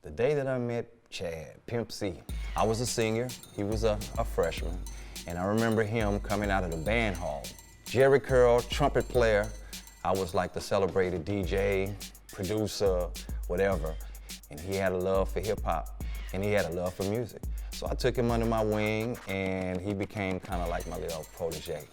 The day that I met Chad, Pimp C, I was a senior, he was a freshman, and I remember him coming out of the band hall. Jerry Curl, trumpet player, I was like the celebrated DJ, producer, whatever, and he had a love for hip hop, and he had a love for music. So I took him under my wing, and he became kind of like my little protege.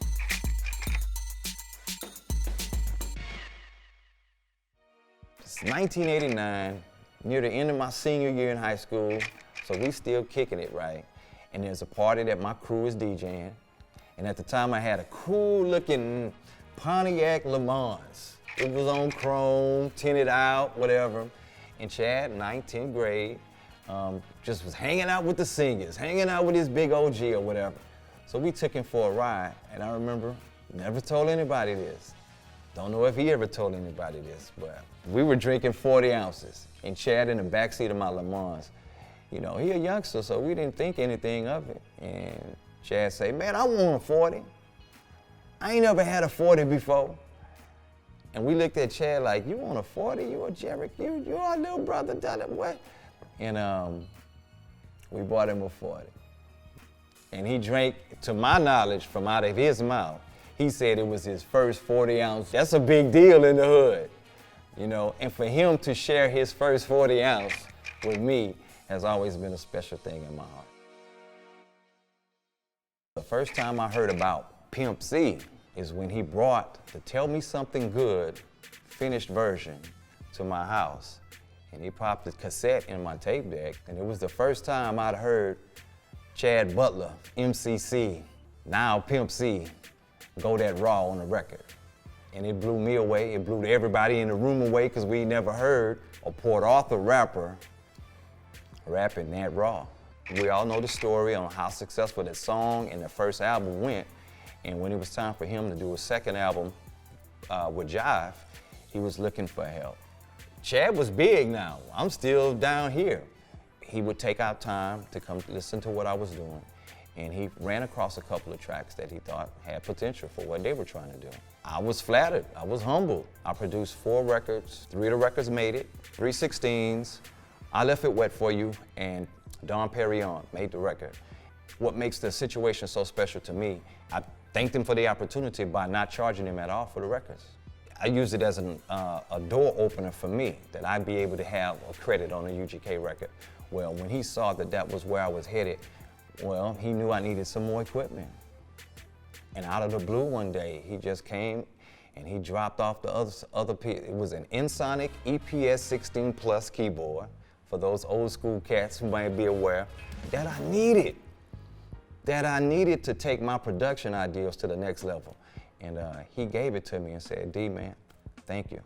It's 1989, near the end of my senior year in high school, so we still kicking it, right? And there's a party that my crew is DJing, and at the time I had a cool-looking Pontiac Le Mans. It was on chrome, tinted out, whatever. And Chad, 9th, 10th grade, just was hanging out with the singers, hanging out with his big OG or whatever. So we took him for a ride, and I remember, never told anybody this. Don't know if he ever told anybody this, but we were drinking 40 ounces, and Chad in the backseat of my Le Mans. You know, he a youngster, so we didn't think anything of it. And Chad say, man, I want a 40. I ain't never had a 40 before. And we looked at Chad like, you want a 40? You a Jerry? You our little brother, done it, what? And we bought him a 40. And he drank, to my knowledge, from out of his mouth. He said it was his first 40 ounce. That's a big deal in the hood, you know? And for him to share his first 40 ounce with me has always been a special thing in my heart. The first time I heard about Pimp C is when he brought the Tell Me Something Good finished version to my house. And he popped the cassette in my tape deck, and it was the first time I'd heard Chad Butler, MCC, now Pimp C, go that raw on the record. And it blew me away, it blew everybody in the room away, because we never heard a Port Arthur rapper rapping that raw. We all know the story on how successful that song and the first album went. And when it was time for him to do a second album with Jive, he was looking for help. Chad was big now. I'm still down here. He would take out time to come listen to what I was doing, and he ran across a couple of tracks that he thought had potential for what they were trying to do. I was flattered, I was humbled. I produced 4 records, 3 of the records made it, 3 16s. I Left It Wet For You, and Don Perignon made the record. What makes the situation so special to me, I thanked him for the opportunity by not charging him at all for the records. I use it as a door opener for me, that I'd be able to have a credit on a UGK record. Well, when he saw that that was where I was headed, well, he knew I needed some more equipment. And out of the blue one day, he just came and he dropped off the other piece. It was an Ensoniq EPS 16 Plus keyboard, for those old school cats who might be aware, that I needed to take my production ideals to the next level. And he gave it to me and said, D, man, thank you.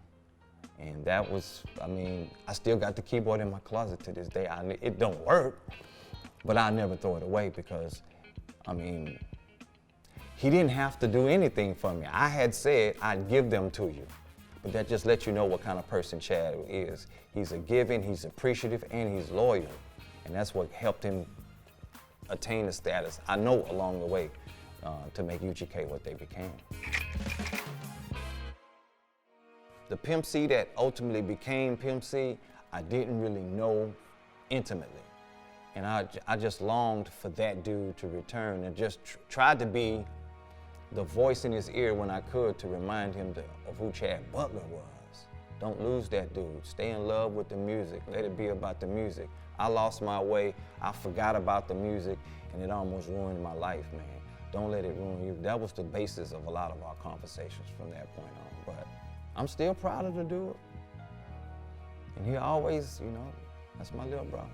And that was, I mean, I still got the keyboard in my closet to this day. It don't work, but I never throw it away because, I mean, he didn't have to do anything for me. I had said I'd give them to you. But that just lets you know what kind of person Chad is. He's a giving, he's appreciative, and he's loyal. And that's what helped him attain the status, I know, along the way, to make UGK what they became. The Pimp C that ultimately became Pimp C, I didn't really know intimately. And I just longed for that dude to return and just tried to be the voice in his ear when I could to remind him of who Chad Butler was. Don't lose that dude. Stay in love with the music. Let it be about the music. I lost my way. I forgot about the music, and it almost ruined my life, man. Don't let it ruin you. That was the basis of a lot of our conversations from that point on. But I'm still proud of the dude. And he always, you know, that's my little bro.